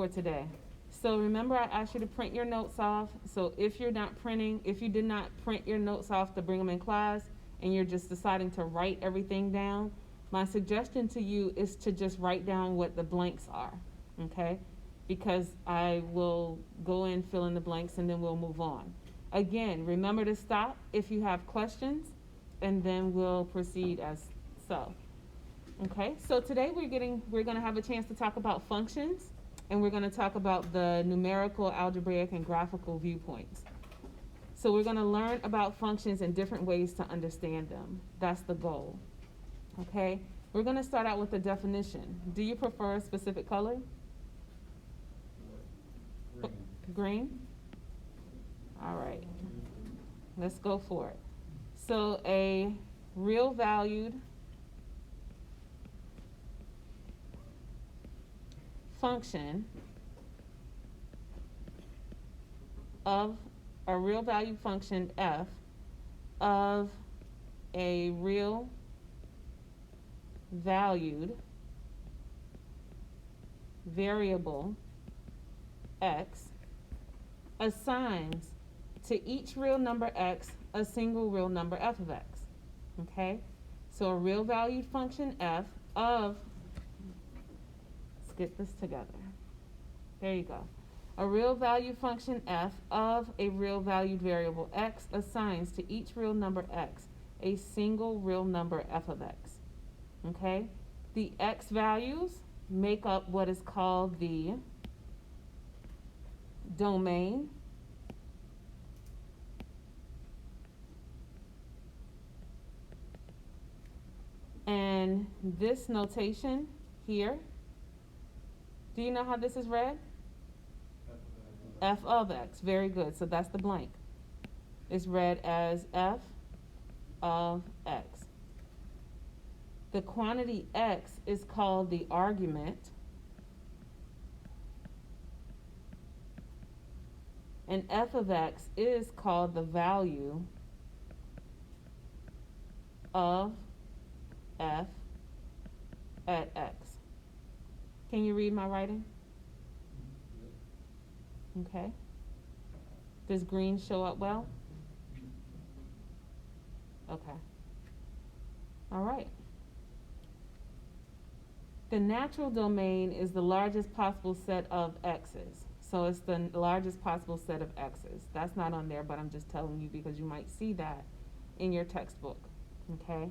for today. So remember I asked you to print your notes off. So if you're not printing, if you did not print your notes off to bring them in class and you're just deciding to write everything down, my suggestion to you is to just write down what the blanks are, okay? Because I will go in, fill in the blanks, and then we'll move on. Again, remember to stop if you have questions, and then we'll proceed as so. Okay, so today we're gonna have a chance to talk about functions, and we're gonna talk about the numerical, algebraic, and graphical viewpoints. So we're gonna learn about functions and different ways to understand them. That's the goal. Okay, we're gonna start out with the definition. Do you prefer a specific color? Green. Green? All right, let's go for it. So a real valued function of a real valued function f of a real valued variable x assigns to each real number x a single real number f of x. Okay? So a real valued function f of, let's get this together. There you go. A real valued function f of a real valued variable x assigns to each real number x a single real number f of x. Okay? The x values make up what is called the domain. And this notation here, do you know how this is read? F of x. Very good. So that's the blank. It's read as f of x. The quantity x is called the argument, and f of x is called the value of f at x. Can you read my writing? Okay. Does green show up well? Okay. All right. The natural domain is the largest possible set of x's. So it's the largest possible set of x's. That's not on there, but I'm just telling you because you might see that in your textbook. Okay?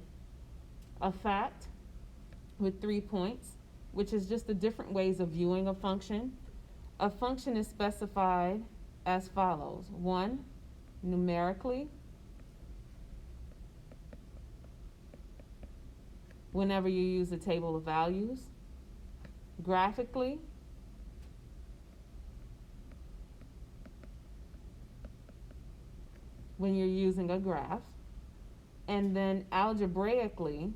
A fact with 3 points, which is just the different ways of viewing a function. A function is specified as follows. 1, numerically, whenever you use a table of values. Graphically, when you're using a graph. And then algebraically,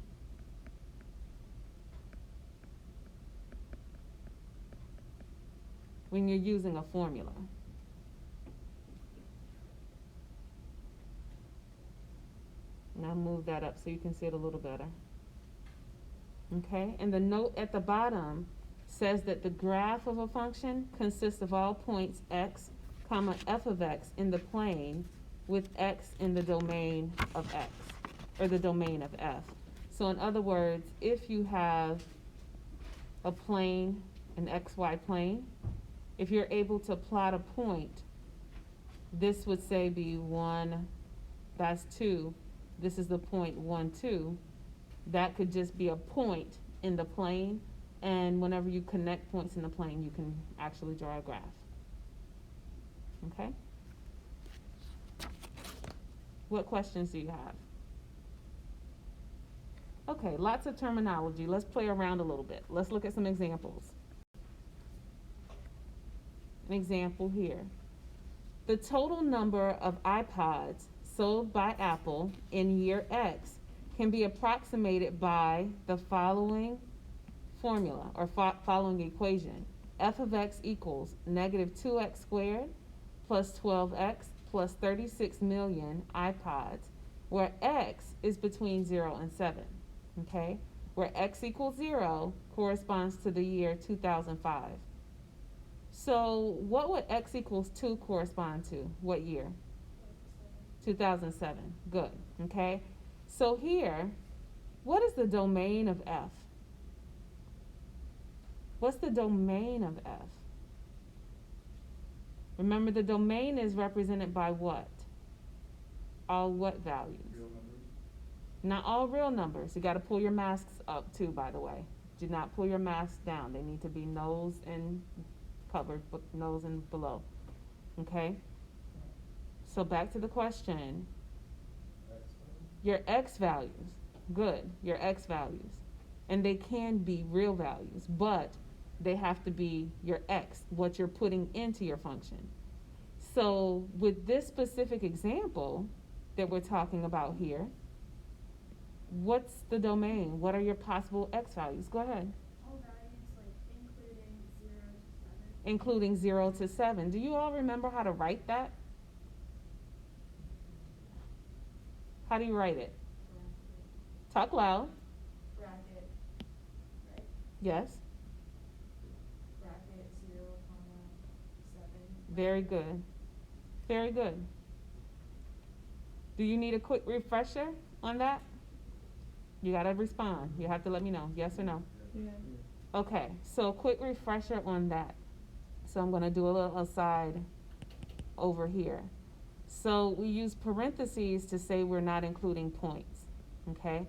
when you're using a formula. And I'll move that up so you can see it a little better. Okay, and the note at the bottom says that the graph of a function consists of all points x, comma, f of x in the plane with x in the domain of x, or the domain of f. So in other words, if you have a plane, an xy plane, if you're able to plot a point, this would say be 1, that's 2, this is the point 1, 2. That could just be a point in the plane, and whenever you connect points in the plane, you can actually draw a graph. Okay? What questions do you have? Okay, lots of terminology. Let's play around a little bit. Let's look at some examples. An example here. The total number of iPods sold by Apple in year X can be approximated by the following formula or following equation. F of x equals negative 2x squared plus 12x plus 36 million iPods, where x is between 0 and 7. Okay? Where x equals 0 corresponds to the year 2005. So what would x equals 2 correspond to? What year? 2007. Good. Okay. So here, what is the domain of f? What's the domain of f? Remember, the domain is represented by what? All what values? Real numbers. Not all real numbers. You got to pull your masks up too, by the way. Do not pull your masks down. They need to be nose and covered, nose and below. Okay? So back to the question. Your x values. Good. Your x values. And they can be real values, but they have to be your x, what you're putting into your function. So with this specific example that we're talking about here, what's the domain? What are your possible x values? Go ahead. All values, like including 0 to 7. Including 0 to 7. Do you all remember how to write that? How do you write it? Talk loud. Bracket, right? Yes. Bracket 0, 7. Very good. Very good. Do you need a quick refresher on that? You gotta respond. You have to let me know, yes or no. Yeah. Okay, so quick refresher on that. So I'm gonna do a little aside over here. So we use parentheses to say we're not including points, okay?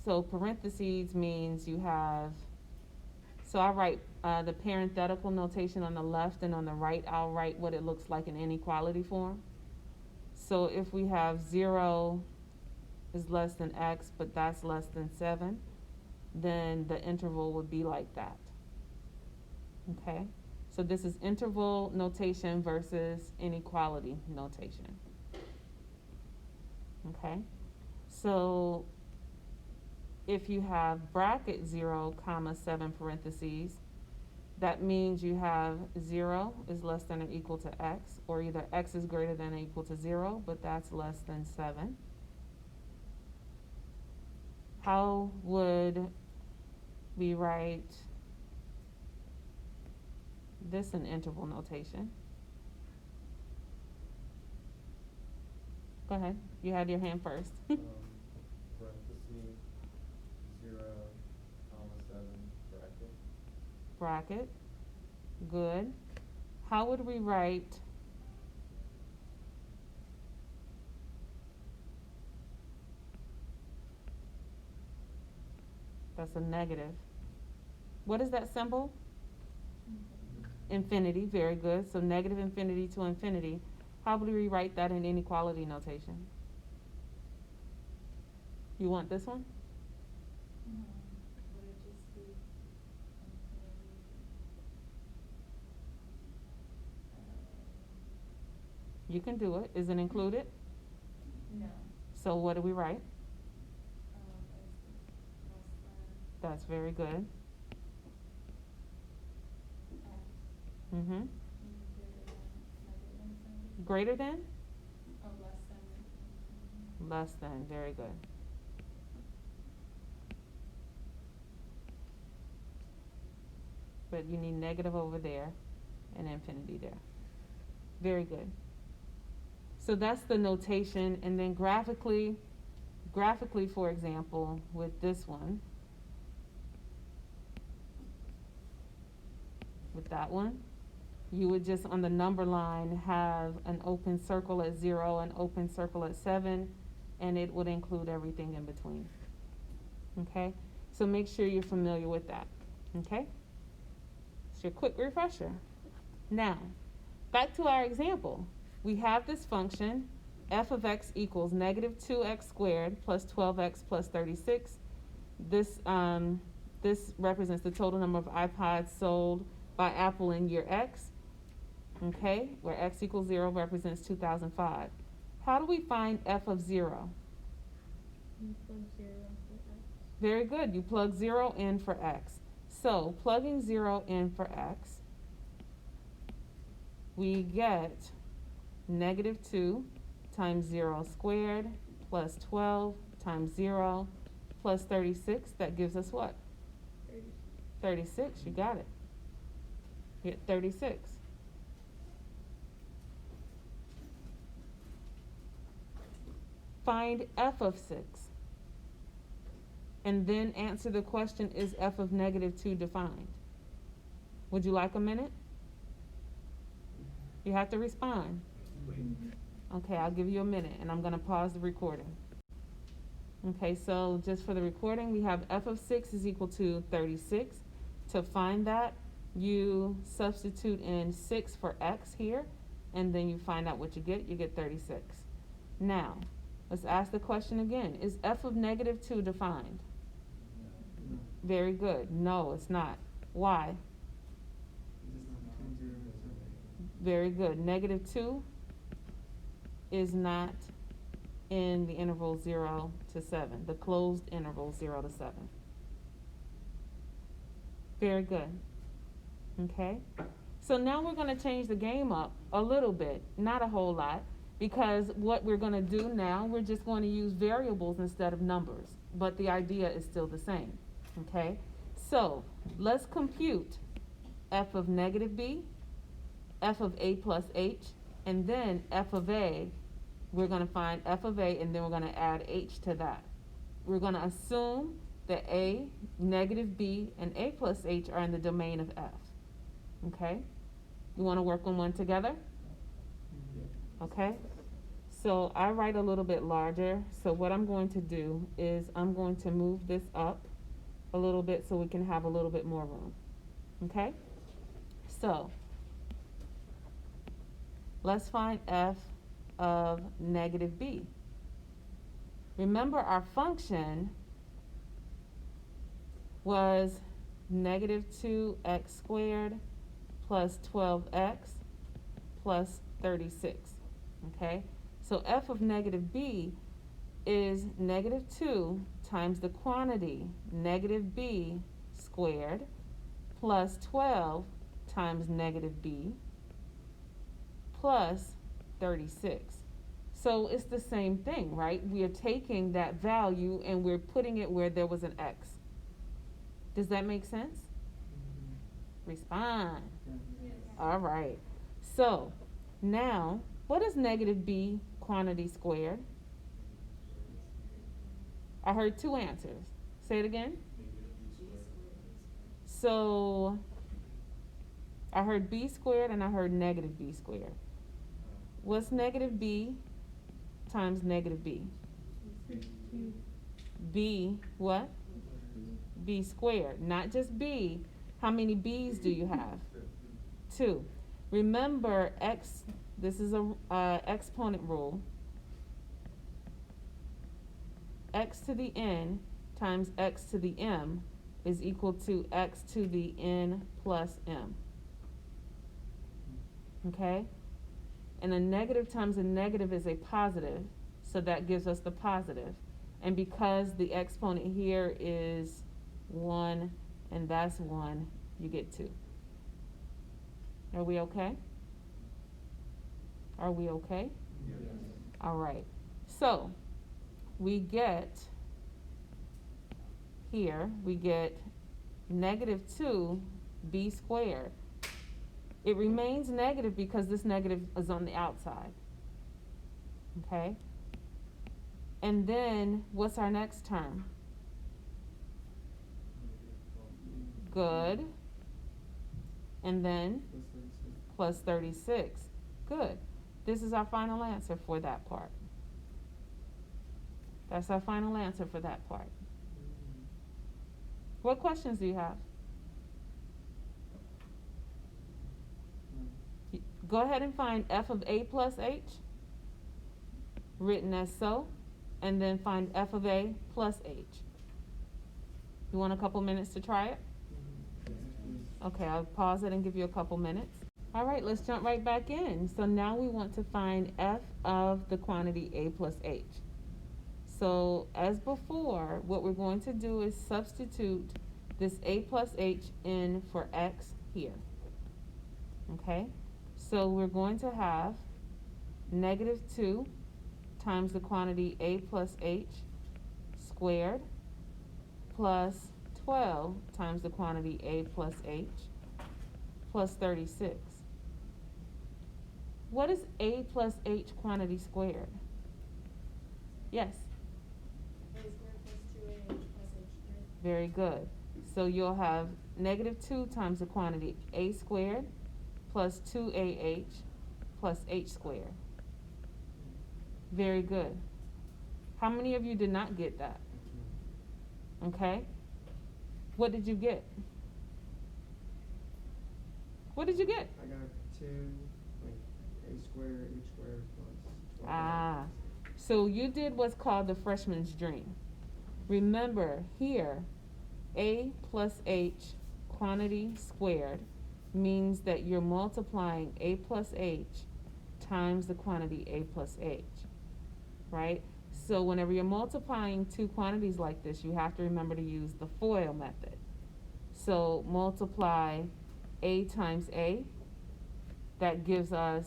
So parentheses means you have, so I write the parenthetical notation on the left, and on the right I'll write what it looks like in inequality form. So if we have 0 is less than x, but that's less than 7, then the interval would be like that. Okay? So this is interval notation versus inequality notation. Okay? So if you have bracket 0, comma 7 parentheses, that means you have 0 is less than or equal to x, or either x is greater than or equal to 0, but that's less than 7. How would we write this in interval notation? Go ahead. You had your hand first. Parentheses, 0, comma 7, bracket. Bracket. Good. How would we write that's a negative. What is that symbol? Infinity. Very good. So negative infinity to infinity. How would we write that in inequality notation? You want this one? Would it just be You can do it. Is it included? no. So what do we write? Less That's very good. than x. Mm-hmm. Greater than, Greater than? oh, less than. Less than. Very good. But you need negative over there and infinity there. Very good. So that's the notation. And then graphically, for example, with this one, with that one, you would just on the number line have an open circle at 0, an open circle at 7, and it would include everything in between. Okay? So make sure you're familiar with that. Okay? It's your quick refresher. Now, back to our example. We have this function, f of x equals negative 2x squared plus 12x plus 36. This represents the total number of iPods sold by Apple in year X. Okay, where x equals 0 represents 2005. How do we find f of 0? You plug 0 for x. Very good. You plug 0 in for x. So plugging 0 in for x, we get negative 2 times 0 squared plus 12 times 0 plus 36. That gives us what? 30. 36. You got it. You get 36. Find f of 6. And then answer the question, is f of negative 2 defined? Would you like a minute? You have to respond. Okay, I'll give you a minute, and I'm going to pause the recording. Okay, so just for the recording, we have f of 6 is equal to 36. To find that, you substitute in 6 for x here, and then you find out what you get. You get 36. Now, let's ask the question again. Is f of negative 2 defined? Very good. No, it's not. Why? Very good. Negative 2 is not in the interval 0 to 7, the closed interval 0 to 7. Very good. Okay? So now we're going to change the game up a little bit, not a whole lot, because what we're going to do now, we're just going to use variables instead of numbers, but the idea is still the same. Okay? So let's compute f of negative b, f of a plus h, and then f of a. We're going to find f of a, and then we're going to add h to that. We're going to assume that a, negative b, and a plus h are in the domain of f. Okay? You want to work on one together? Okay? So I write a little bit larger. So what I'm going to do is I'm going to move this up a little bit so we can have a little bit more room. Okay? So let's find f of negative b. Remember, our function was negative 2x squared plus 12x plus 36. Okay? So f of negative b is negative 2 times the quantity negative b squared plus 12 times negative b plus 36. So it's the same thing, right? We are taking that value and we're putting it where there was an x. Does that make sense? Respond. Yes. All right. So now, what is negative b quantity squared? I heard two answers. Say it again. So I heard b squared and I heard negative b squared. What's negative b times negative b? B what? B squared. Not just b. How many b's do you have? 2. Remember, x, this is a exponent rule. X to the n times x to the m is equal to x to the n plus m. Okay? And a negative times a negative is a positive, so that gives us the positive. And because the exponent here is 1 and that's 1, you get 2. Are we okay? Are we okay? Yes. All right. So we get here, we get negative 2 b squared. It remains negative because this negative is on the outside. Okay? And then what's our next term? Good. And then plus 36. Good. This is our final answer for that part. That's our final answer for that part. What questions do you have? Go ahead and find f of a plus h, written as so, and then find f of a plus h. You want a couple minutes to try it? Okay, I'll pause it and give you a couple minutes. All right, let's jump right back in. So now we want to find f of the quantity a plus h. So as before, what we're going to do is substitute this a plus h in for x here. Okay? So we're going to have negative 2 times the quantity a plus h squared plus 12 times the quantity a plus h plus 36. What is a plus h quantity squared? Yes, A squared plus 2AH plus H squared. very good. So you'll have negative 2 times the quantity A squared plus 2AH plus H squared. Very good. How many of you did not get that? Okay. What did you get? What did you get? I got 2, like, A squared, H squared plus 12. Ah, so you did what's called the freshman's dream. Remember here, A plus H quantity squared means that you're multiplying A plus H times the quantity A plus H, right? So whenever you're multiplying two quantities like this, you have to remember to use the FOIL method. So multiply A times A, that gives us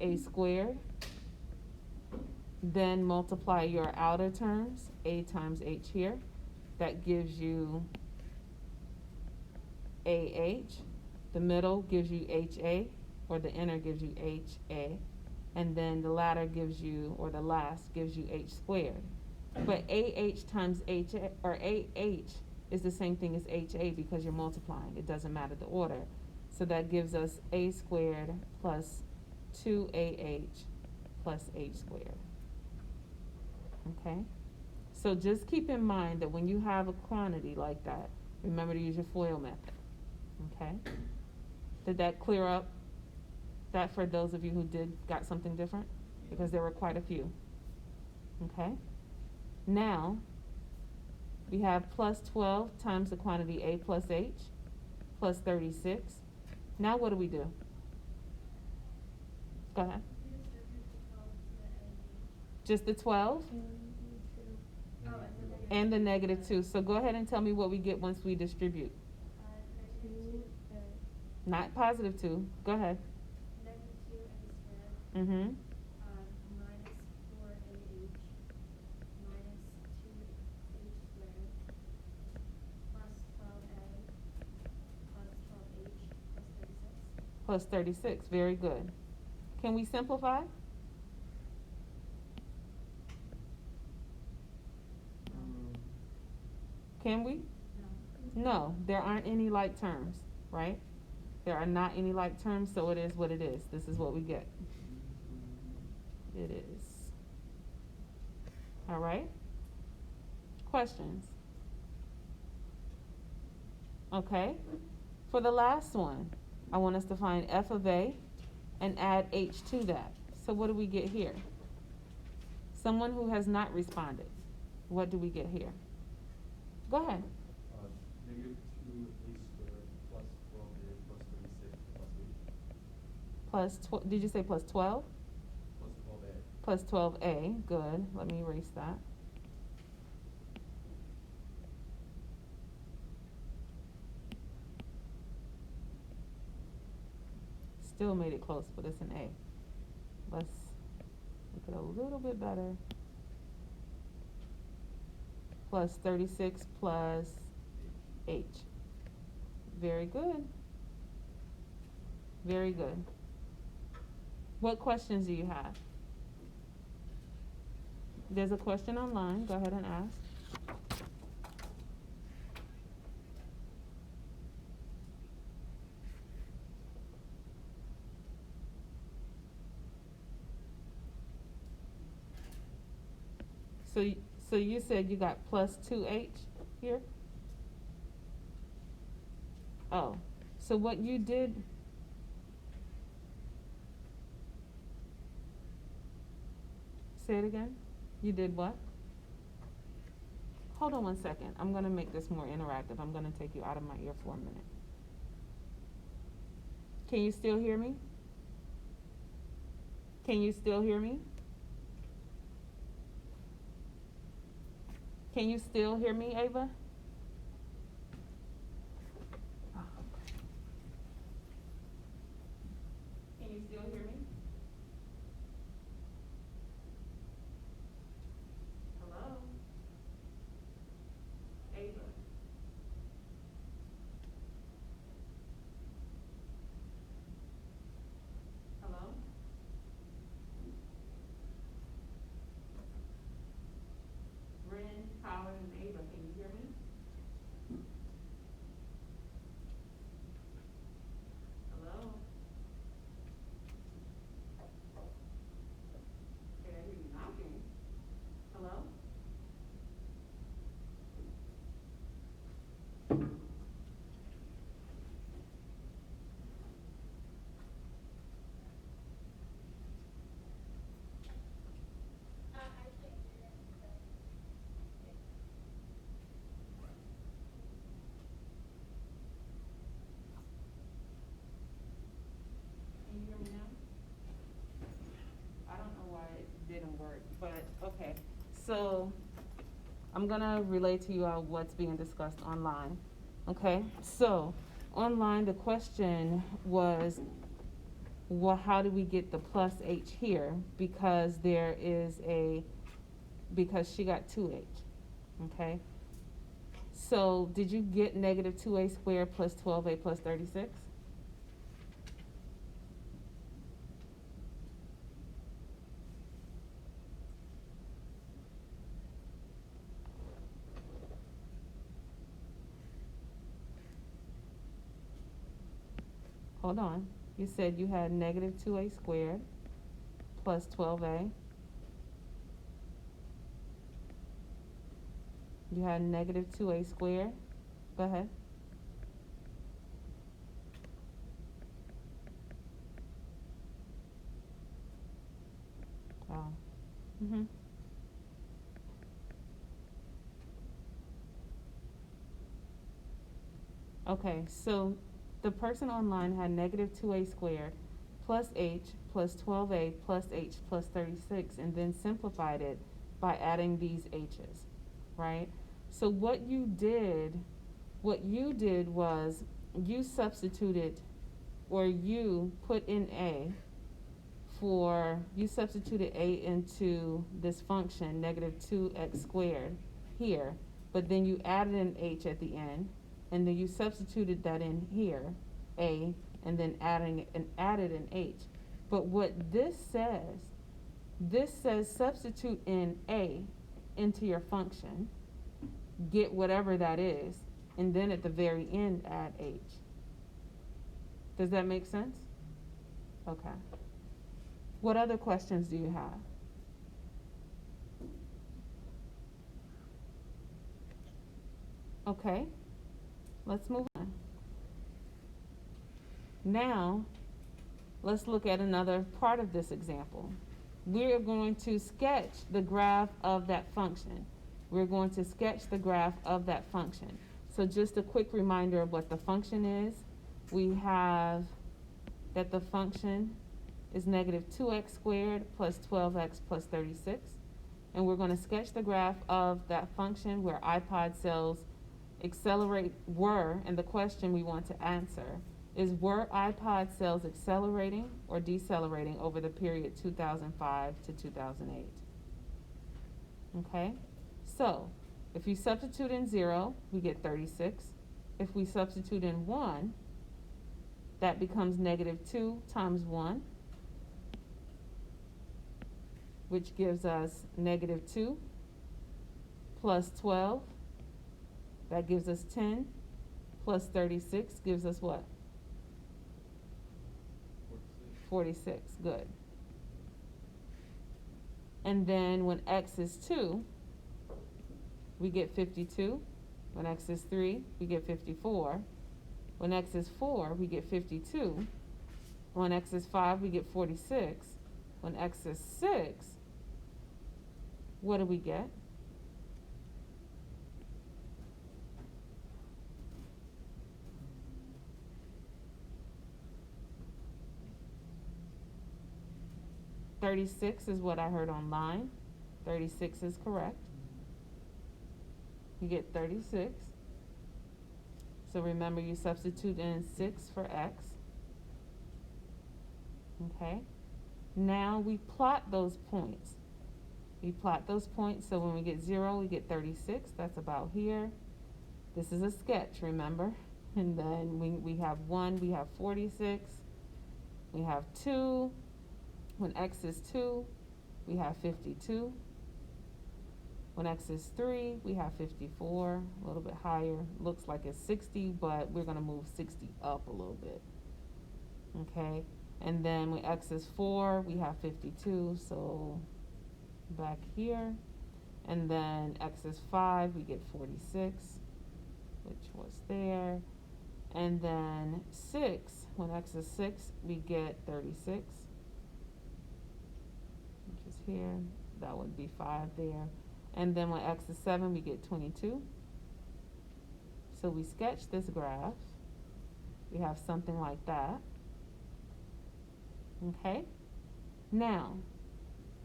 A squared. Then multiply your outer terms, A times H here, that gives you AH. The middle gives you HA, or the inner gives you HA. And then the latter gives you, or the last gives you H squared. But AH times HA, or AH is the same thing as HA because you're multiplying. It doesn't matter the order. So that gives us A squared plus 2AH plus H squared. Okay? So just keep in mind that when you have a quantity like that, remember to use your FOIL method. Okay? Did that clear up that for those of you who got something different? Because there were quite a few. Okay? Now, we have plus 12 times the quantity A plus H plus 36. Now what do we do? Go ahead. We distribute the 12 to the A. Just the 12 Oh, and and the negative 2. So go ahead and tell me what we get once we distribute. Negative 2A. Not positive 2. Go ahead. Negative 2A squared. Mm-hmm. Minus 4AH. Minus 2H squared. Plus 12A. Plus 12H. Plus 36. Plus 36. Very good. Can we simplify? Can we? No. No, there aren't any like terms, right? There are not any like terms, so it is what it is. This is what we get. It is. All right? Questions? Okay. For the last one, I want us to find f of a and add h to that. So what do we get here? Someone who has not responded. What do we get here? Go ahead. Negative 2a squared plus 12a plus 36 plus h. Plus, did you say plus 12? Plus 12a. Plus 12a. Good. Let me erase that. Still made it close, but it's an A. Let's make it a little bit better. Plus 36 plus H. Very good. Very good. What questions do you have? There's a question online. Go ahead and ask. So you said you got plus 2H here? Oh, so what you did, say it again? You did what? Hold on one second. I'm gonna make this more interactive. I'm gonna take you out of my ear for a minute. Can you still hear me? Can you still hear me? Can you still hear me, Ava? Can you still hear me? Hello? Ava? Hello? so I'm gonna relay to you all what's being discussed online. Okay, so online the question was, well, how do we get the plus h here? Because because she got 2h. Okay, so did you get negative 2a squared plus 12a plus 36? Hold on. You said you had negative 2a squared plus 12a. You had negative 2a squared. Go ahead. Oh. Mm-hmm. Okay, so the person online had negative 2a squared plus h plus 12a plus h plus 36 and then simplified it by adding these h's, right? So what you did was you substituted, or you put in you substituted a into this function, negative 2x squared here, but then you added an h at the end, and then you substituted that in here, a, and then added an h. But what this says substitute in a into your function, get whatever that is, and then at the very end add h. Does that make sense? Okay. What other questions do you have? Okay, let's move on. Now, let's look at another part of this example. We're going to sketch the graph of that function. We're going to sketch the graph of that function. So just a quick reminder of what the function is. We have that the function is negative 2x squared plus 12x plus 36. And we're going to sketch the graph of that function where iPod cells were, and the question we want to answer is, were iPod cells accelerating or decelerating over the period 2005 to 2008? Okay, so if you substitute in 0, we get 36. If we substitute in 1, that becomes negative 2 times 1, which gives us negative 2 plus 12. That gives us 10 plus 36 gives us what? 46. Good. And then when x is 2, we get 52. When x is 3, we get 54. When x is 4, we get 52. When x is 5, we get 46. When x is 6, what do we get? $36 is what I heard online. 36 is correct. You get 36. So remember, you substitute in 6 for x. Okay. Now we plot those points. We plot those points, so when we get 0, we get 36. That's about here. This is a sketch, remember? And then we have 1, we have 46. We have 2. When x is 2, we have 52. When x is 3, we have 54, a little bit higher. Looks like it's 60, but we're going to move 60 up a little bit. Okay? And then when x is 4, we have 52, so back here. And then x is 5, we get 46, which was there. And then 6, when x is 6, we get 36, which is here. That would be 5 there. And then when x is 7, we get 22. So we sketch this graph. We have something like that. Okay? Now,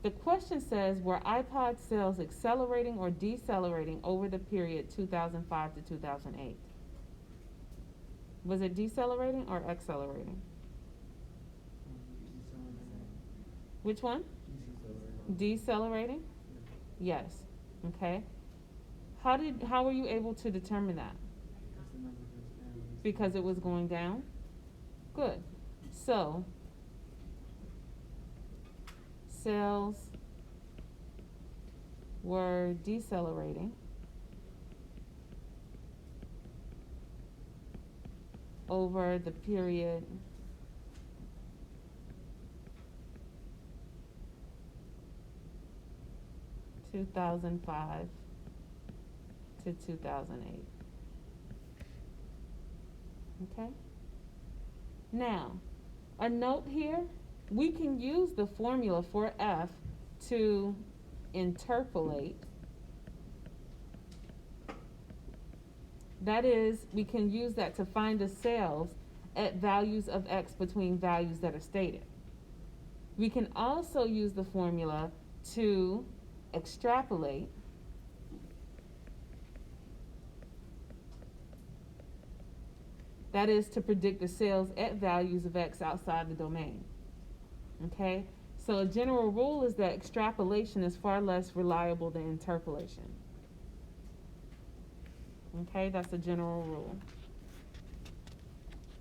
The question says, were iPod sales accelerating or decelerating over the period 2005 to 2008? Was it decelerating or accelerating? Decelerating. Which one? Decelerating? Yes. Okay. How were you able to determine that? Because the number goes down. Because it was going down? Good. So, sales were decelerating over the period (2005 to 2008). Okay? Now, a note here, we can use the formula for F to interpolate. That is, we can use that to find the sales at values of X between values that are stated. We can also use the formula to extrapolate that is to predict the sales at values of X outside the domain. Okay? So a general rule is that extrapolation is far less reliable than interpolation. Okay, that's a general rule.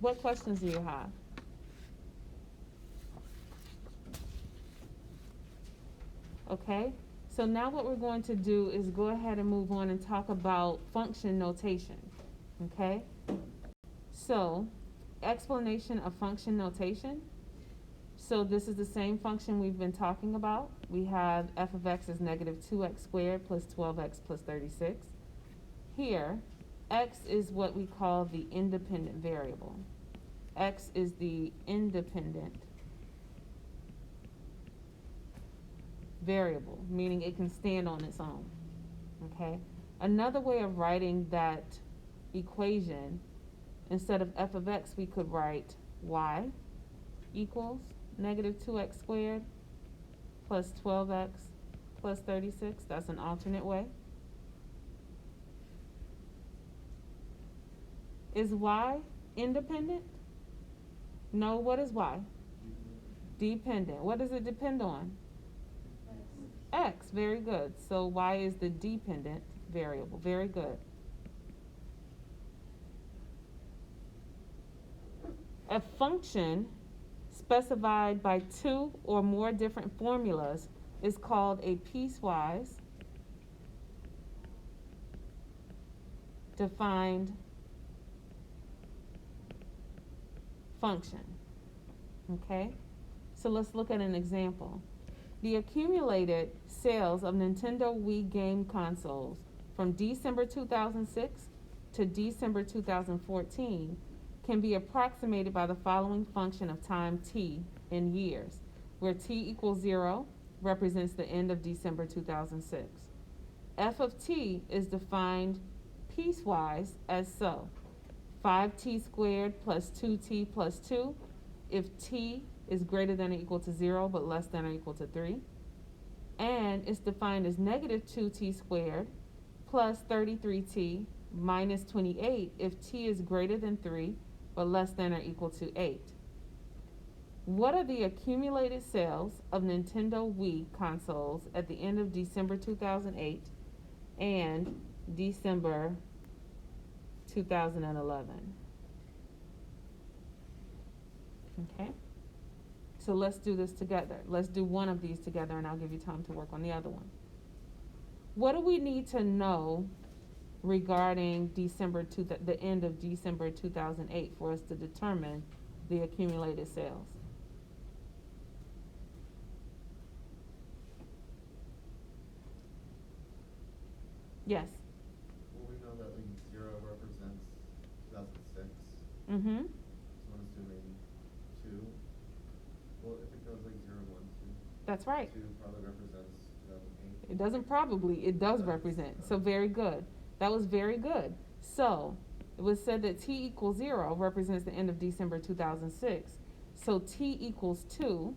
What questions do you have? Okay, so now what we're going to do is go ahead and move on and talk about function notation. Okay, so explanation of function notation. So this is the same function we've been talking about. We have f of x is negative 2x squared plus 12x plus 36. Here, x is what we call the independent variable. X is the independent variable, meaning it can stand on its own. Okay? Another way of writing that equation, instead of f of x, we could write y equals negative 2x squared plus 12x plus 36. That's an alternate way. Is y independent? No, what is y? Dependent. What does it depend on? X, very good. So y is the dependent variable. Very good. A function specified by two or more different formulas is called a piecewise defined function. Okay? So let's look at an example. The accumulated sales of Nintendo Wii game consoles from December 2006 to December 2014 can be approximated by the following function of time t in years, where t equals 0 represents the end of December 2006. F of t is defined piecewise as so: 5t squared plus 2t plus 2 if t is greater than or equal to 0 but less than or equal to 3. And it's defined as negative 2t squared plus 33t minus 28 if t is greater than 3 but less than or equal to 8. What are the accumulated sales of Nintendo Wii consoles at the end of December 2008 and December 2011? Okay? So let's do this together. Let's do one of these together and I'll give you time to work on the other one. What do we need to know regarding the end of December 2008 for us to determine the accumulated sales? Yes. Well, we know that like 0 represents 2006. Mm-hmm. So I'm assuming 2. Well, if it goes like 0, 1, 2. That's right. 2 probably represents 2008. It doesn't probably, it does represent. So very good. That was very good. So it was said that t equals 0 represents the end of December 2006. So t equals 2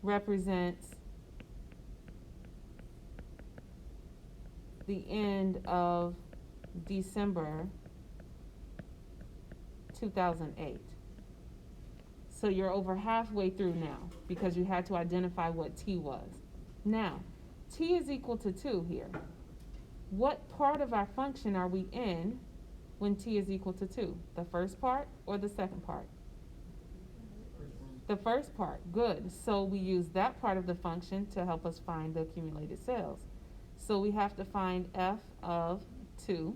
represents the end of December 2008. So you're over halfway through now because you had to identify what t was. Now, t is equal to 2 here. What part of our function are we in when t is equal to 2? The first part or the second part? The first part. Good. So we use that part of the function to help us find the accumulated sales. So we have to find f of 2.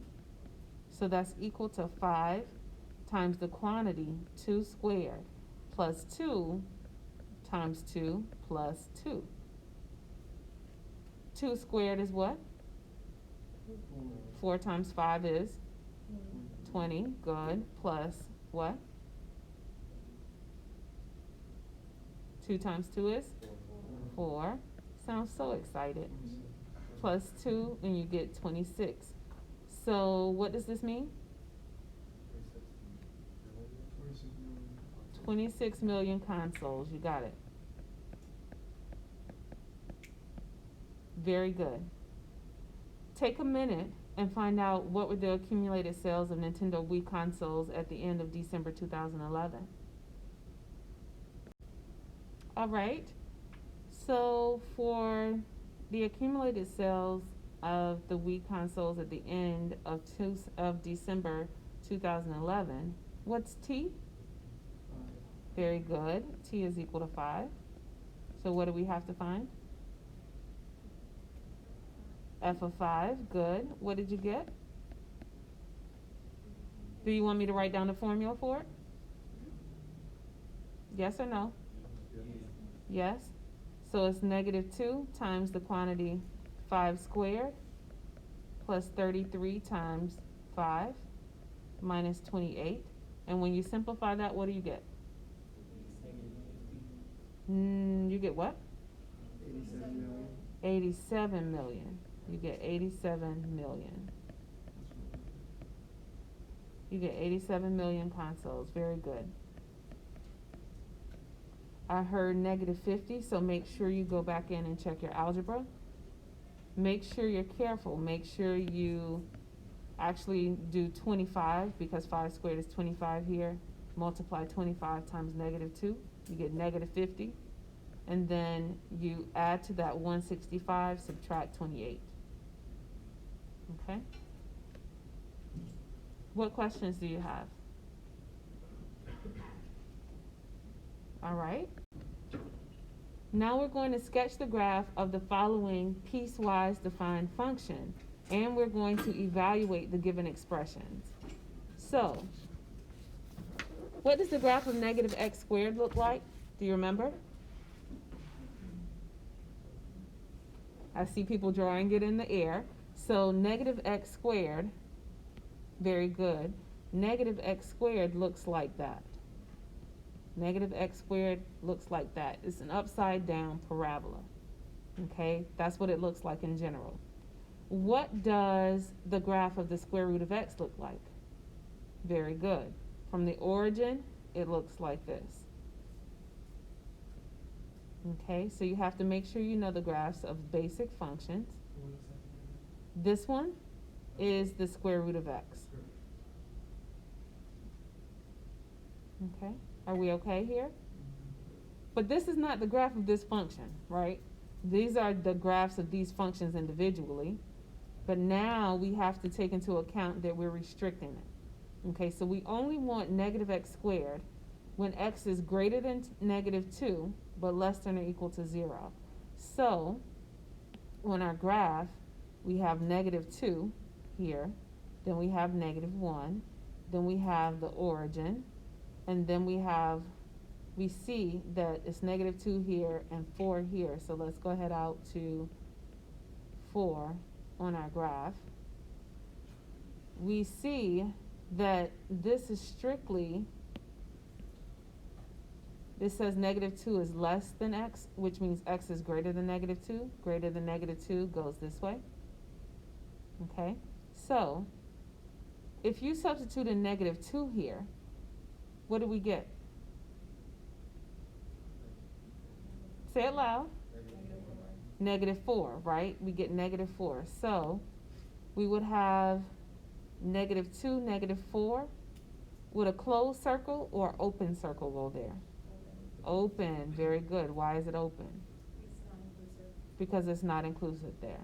So that's equal to 5 times the quantity 2 squared plus 2 times 2 plus 2. 2 squared is what? 4 times 5 is 20. Good. Plus what? 2 times 2 is 4. Sounds so excited. Plus 2 and you get 26. So what does this mean? 26 million consoles. You got it. Very good. Take a minute and find out what were the accumulated sales of Nintendo Wii consoles at the end of December 2011. All right. So for the accumulated sales of the Wii consoles at the end of December 2011, what's T? Very good. T is equal to 5. So what do we have to find? F of 5. Good. What did you get? Do you want me to write down the formula for it? Yes or no? Yes. So it's negative 2 times the quantity 5 squared plus 33 times 5 minus 28. And when you simplify that, what do you get? You get what? 87 million. 87 million. You get 87 million. You get 87 million consoles. Very good. I heard negative 50, so make sure you go back in and check your algebra. Make sure you're careful. Make sure you actually do 25 because 5 squared is 25 here. Multiply 25 times negative 2. You get negative 50. And then you add to that 165, subtract 28. Okay? What questions do you have? All right. Now we're going to sketch the graph of the following piecewise defined function, and we're going to evaluate the given expressions. So, what does the graph of negative x squared look like? Do you remember? I see people drawing it in the air. So negative x squared, very good. Negative x squared looks like that. Negative x squared looks like that. It's an upside down parabola. Okay, that's what it looks like in general. What does the graph of the square root of x look like? Very good. From the origin, it looks like this. Okay, so you have to make sure you know the graphs of basic functions. This one is the square root of x. Okay, are we okay here? But this is not the graph of this function, right? These are the graphs of these functions individually. But now we have to take into account that we're restricting it. Okay, so we only want negative x squared when x is greater than negative 2, but less than or equal to 0. So, on our graph, we have negative 2 here, then we have negative 1, then we have the origin, and then we see that it's negative 2 here and 4 here. So let's go ahead out to 4 on our graph. We see that this is strictly, this says negative 2 is less than x, which means x is greater than negative 2. Greater than negative 2 goes this way. Okay, so if you substitute in negative 2 here, what do we get? Say it loud. -4, right? We get -4. So we would have -2, -4. Would a closed circle or open circle go there? Open. Very good. Why is it open? It's not inclusive. Because it's not inclusive there.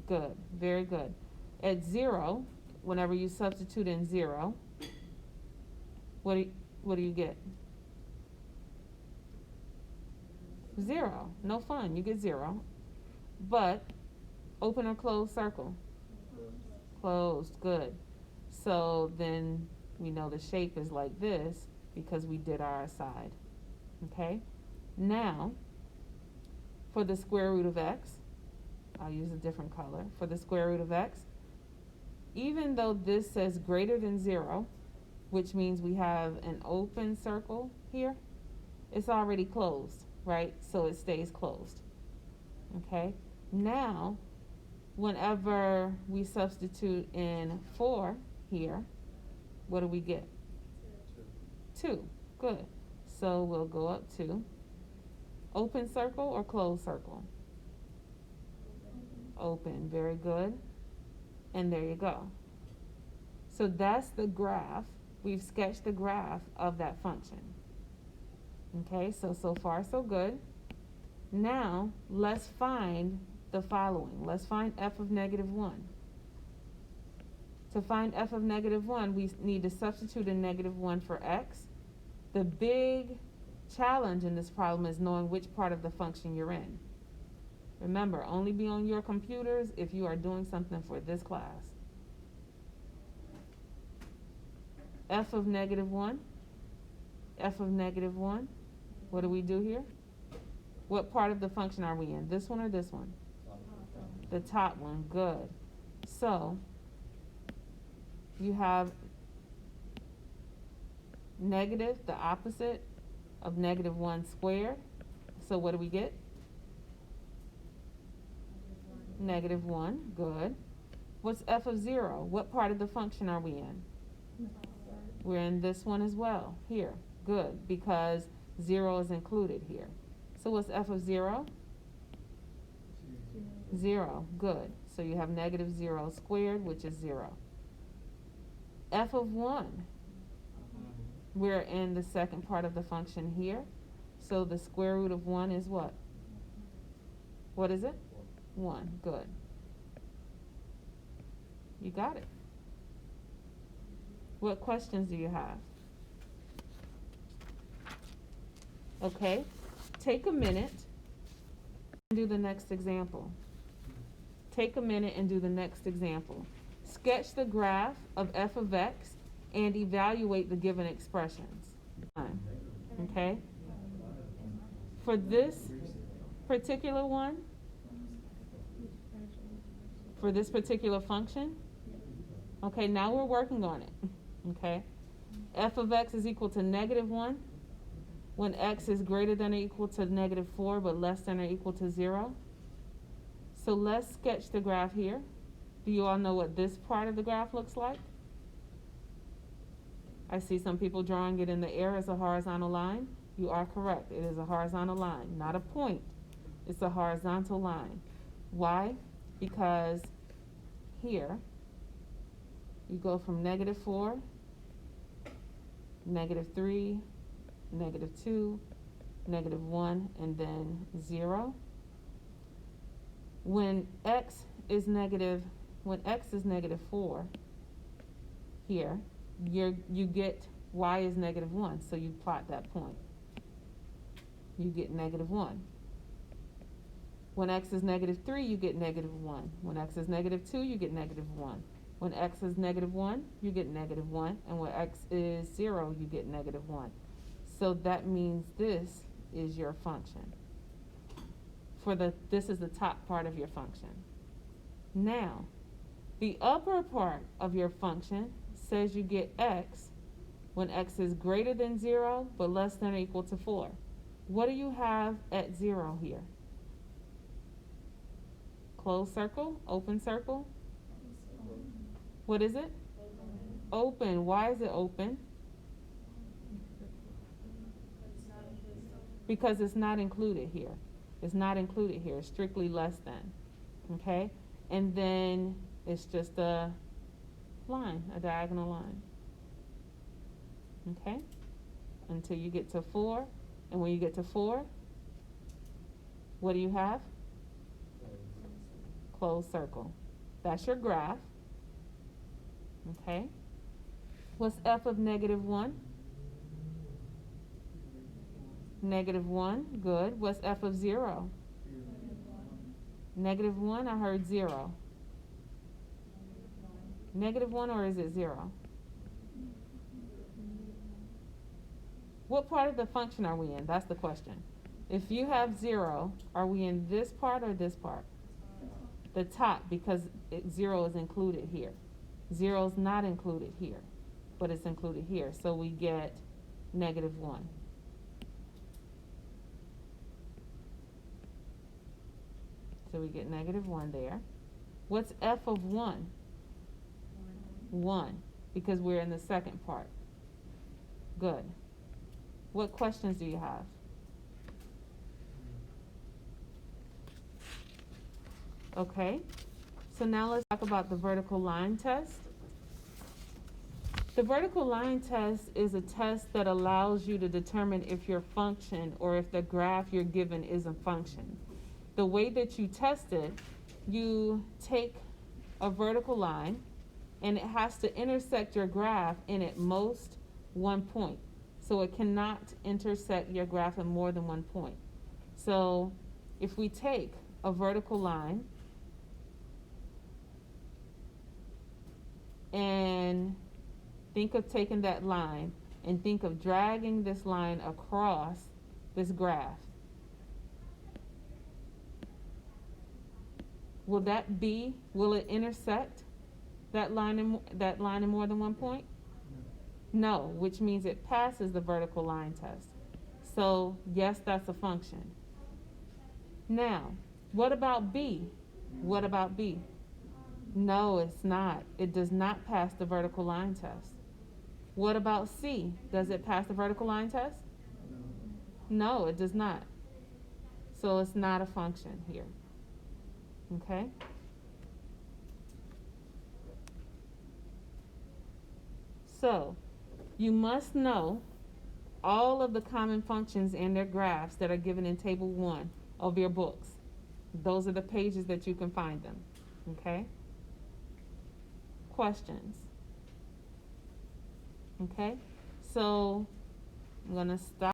Good. Very good. At 0, whenever you substitute in 0, what do you get? 0. No fun. You get 0. But open or closed circle? Closed. Good. So then we know the shape is like this because we did our aside. Okay? Now, for the square root of x, I'll use a different color. For the square root of x, even though this says greater than 0, which means we have an open circle here, it's already closed, right? So it stays closed. Okay? Now, whenever we substitute in 4 here, what do we get? 2. Good. So we'll go up to open circle or closed circle? Open. Very good. And there you go. So that's the graph. We've sketched the graph of that function. Okay, so far so good. Now, let's find the following. Let's find f of -1. To find f of -1, we need to substitute in -1 for x. The big challenge in this problem is knowing which part of the function you're in. Remember, only be on your computers if you are doing something for this class. F of -1. F of -1. What do we do here? What part of the function are we in? This one or this one? The top one. Good. So, you have negative, the opposite of -1 squared. So what do we get? -1. Good. What's f of 0? What part of the function are we in? We're in this one as well. Here. Good. Because 0 is included here. So what's f of 0? 0. Good. So you have -0 squared, which is 0. F of 1. We're in the second part of the function here. So the square root of 1 is what? What is it? 1. Good. You got it. What questions do you have? Okay. Take a minute and do the next example. Take a minute and do the next example. Sketch the graph of f of x and evaluate the given expressions. Okay? For this particular one, for this particular function, okay, now we're working on it. Okay? F of x is equal to -1 when x is greater than or equal to -4 but less than or equal to 0. So let's sketch the graph here. Do you all know what this part of the graph looks like? I see some people drawing it in the air as a horizontal line. You are correct. It is a horizontal line, not a point. It's a horizontal line. Why? Because here, you go from -4, -3, -2, -1, and then 0. When x is -4 here, you get y is -1, so you plot that point. You get -1. When x is -3, you get -1. When x is -2, you get -1. When x is -1, you get -1. And when x is 0, you get -1. So that means this is your function. This is the top part of your function. Now, the upper part of your function says you get x when x is greater than 0 but less than or equal to 4. What do you have at 0 here? Closed circle? Open circle? What is it? Open. Why is it open? Because it's not included here. It's not included here, it's strictly less than, okay? And then it's just a line, a diagonal line. Okay? Until you get to 4, and when you get to 4, what do you have? Closed circle. That's your graph. Okay? What's f of -1? -1, good. What's f of 0? -1, I heard 0. -1 or is it 0? What part of the function are we in? That's the question. If you have 0, are we in this part or this part? The top, because 0 is included here. 0 is not included here, but it's included here. So we get -1. So we get -1 there. What's f of 1? 1, because we're in the second part. Good. What questions do you have? Okay, so now let's talk about the vertical line test. The vertical line test is a test that allows you to determine if your function or if the graph you're given is a function. The way that you test it, you take a vertical line and it has to intersect your graph in at most 1 point. So it cannot intersect your graph in more than 1 point. So if we take a vertical line and think of taking that line and think of dragging this line across this graph. Will it intersect that line in more than 1 point? No, which means it passes the vertical line test. So yes, that's a function. Now, what about B? What about B? No, it's not. It does not pass the vertical line test. What about C? Does it pass the vertical line test? No, it does not. So it's not a function here. Okay? So, you must know all of the common functions and their graphs that are given in Table 1 of your books. Those are the pages that you can find them. Okay? Questions? Okay? So, I'm going to stop.